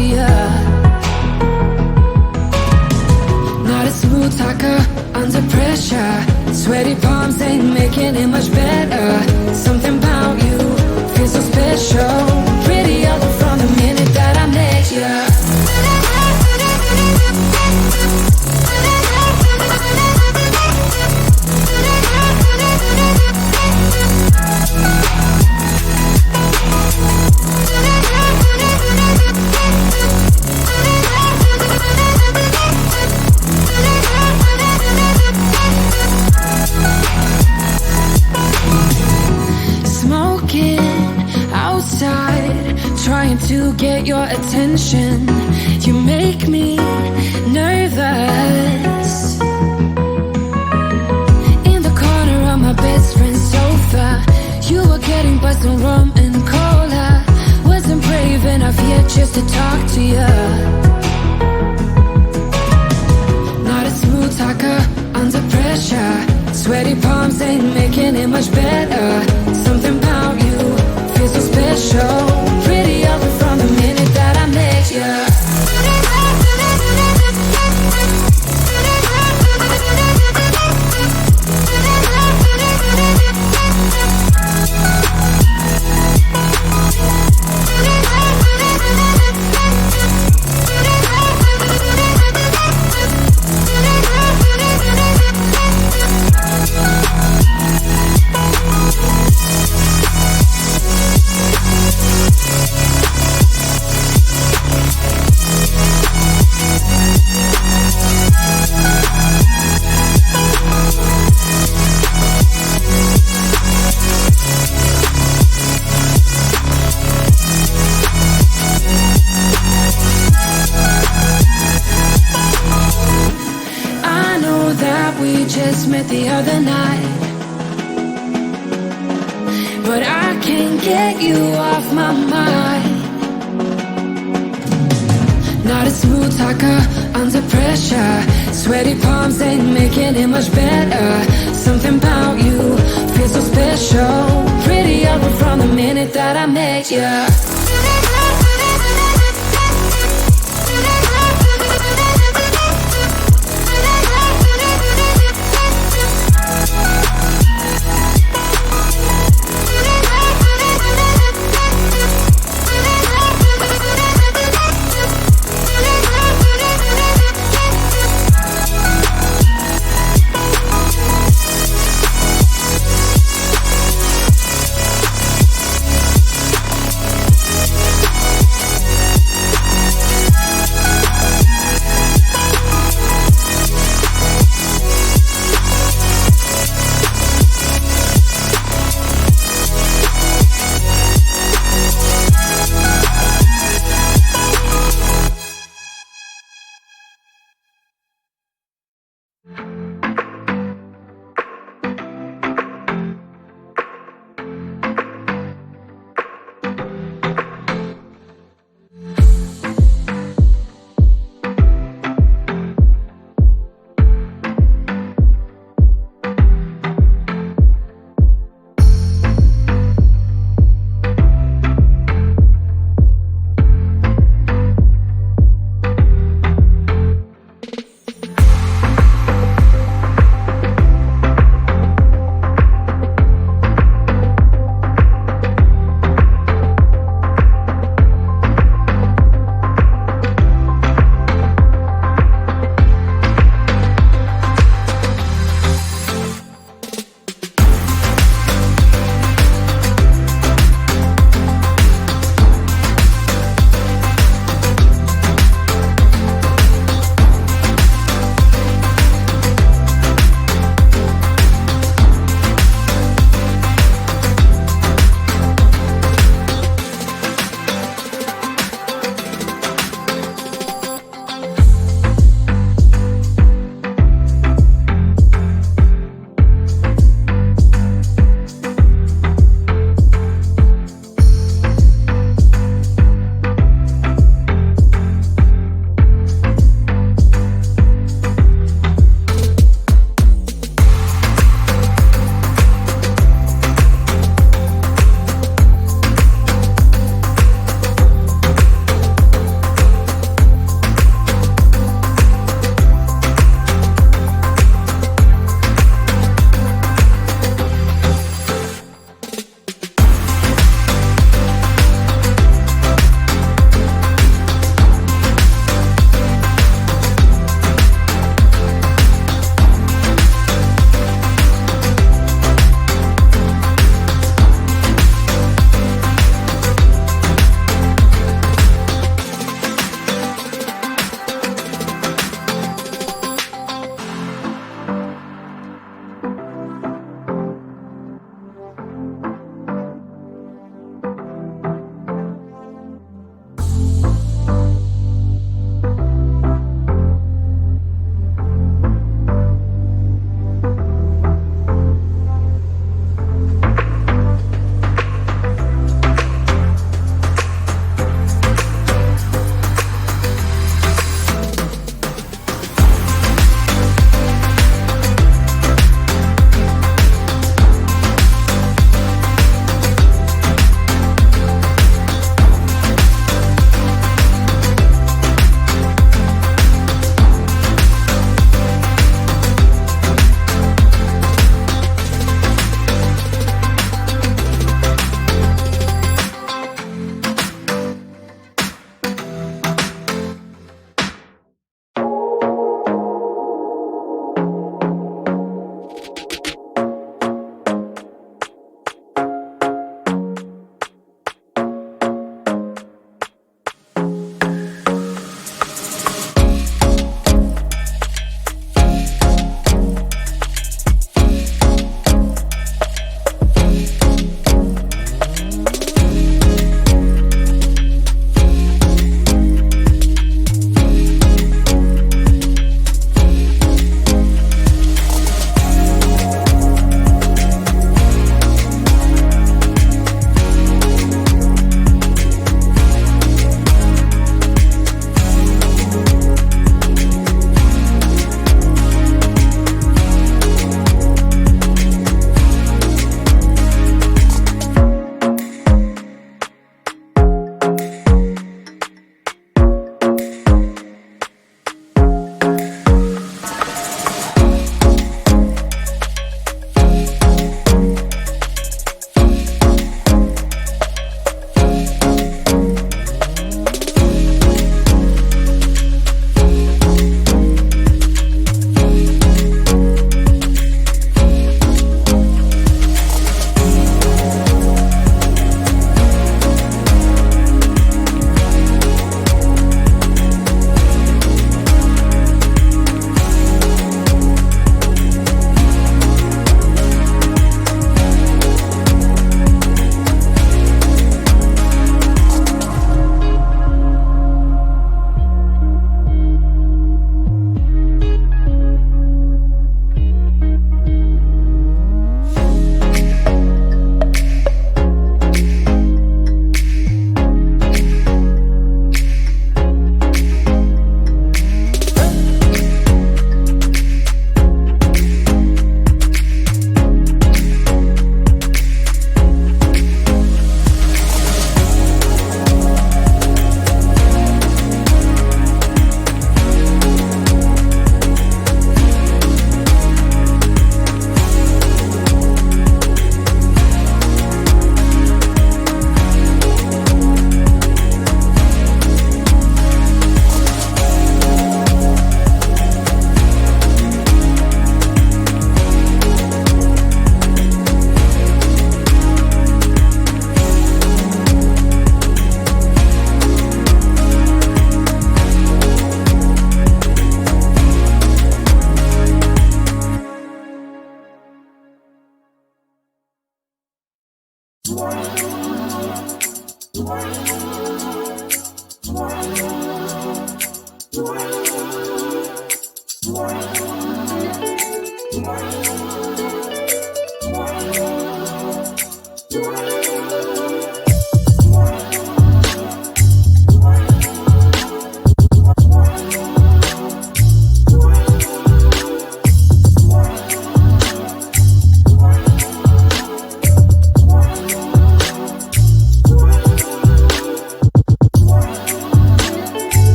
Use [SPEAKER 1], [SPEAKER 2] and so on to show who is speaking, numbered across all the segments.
[SPEAKER 1] to ya. Not a smooth talker under pressure. Sweaty palms ain't making it much better. Something about you feels so special. Pretty other from the minute that I met ya. Trying to get your attention. You make me nervous. In the corner of my best friend's sofa, you were getting buzzed on rum and cola. Wasn't brave enough yet just to talk to you. Not a smooth talker under pressure. Sweaty palms ain't making it much better. Something about you feels so special. Pretty other from the minute that I met ya. Just met the other night, but I can't get you off my mind. Not a smooth talker under pressure. Sweaty palms ain't making it much better. Something about you feels so special. Pretty other from the minute that I met ya.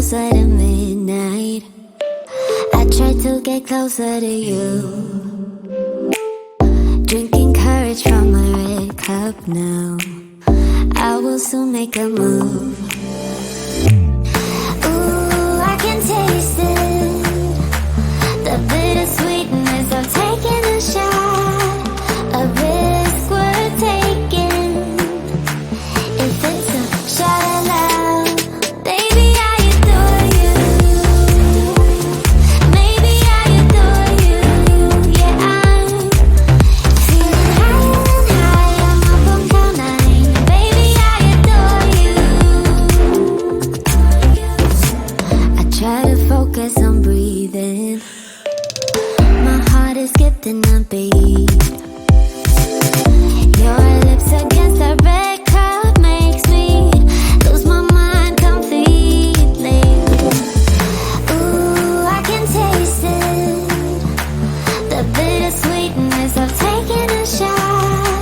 [SPEAKER 2] closer to midnight. I try to get closer to you. Drinking courage from my red cup now. I will soon make a move. Ooh, I can taste it. The bittersweetness of taking a shot. A risk worth taking. If it's a shot at love, baby, I adore you. Maybe I adore you. Yeah, I'm feeling high. I'm up on cloud nine. Baby, I adore you. I try to focus on breathing. My heart is skipping a beat. Your lips against the red cup makes me lose my mind completely. Ooh, I can taste it. The bittersweetness of taking a shot.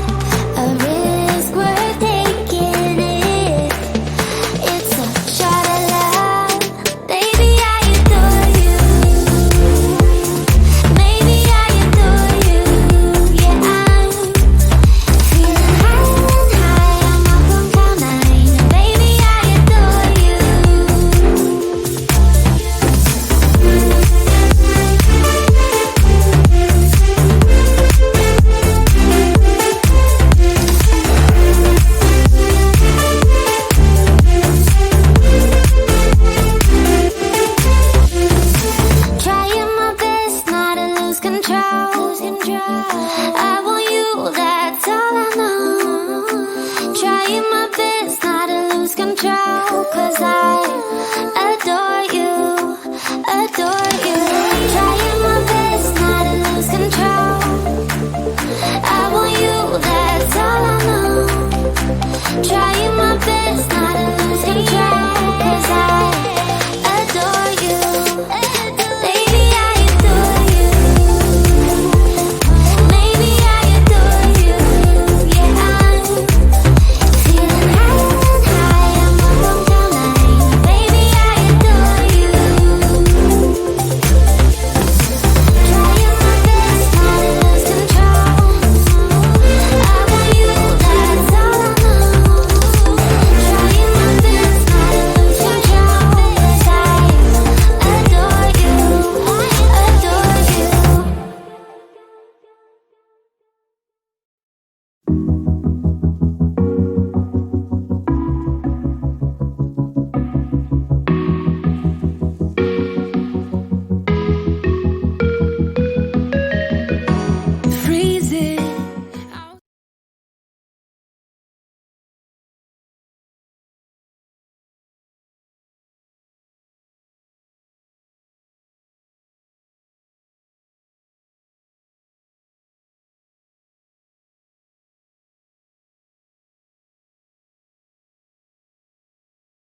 [SPEAKER 2] A risk worth taking it. It's a shot at love. Baby, I adore you. Maybe I adore you. Yeah, I'm feeling high. I'm up on cloud nine. Baby, I adore you. Trying my best not to lose control. I want you, that's all I know. Trying my best not to lose control. 'Cause I adore you, adore you. Trying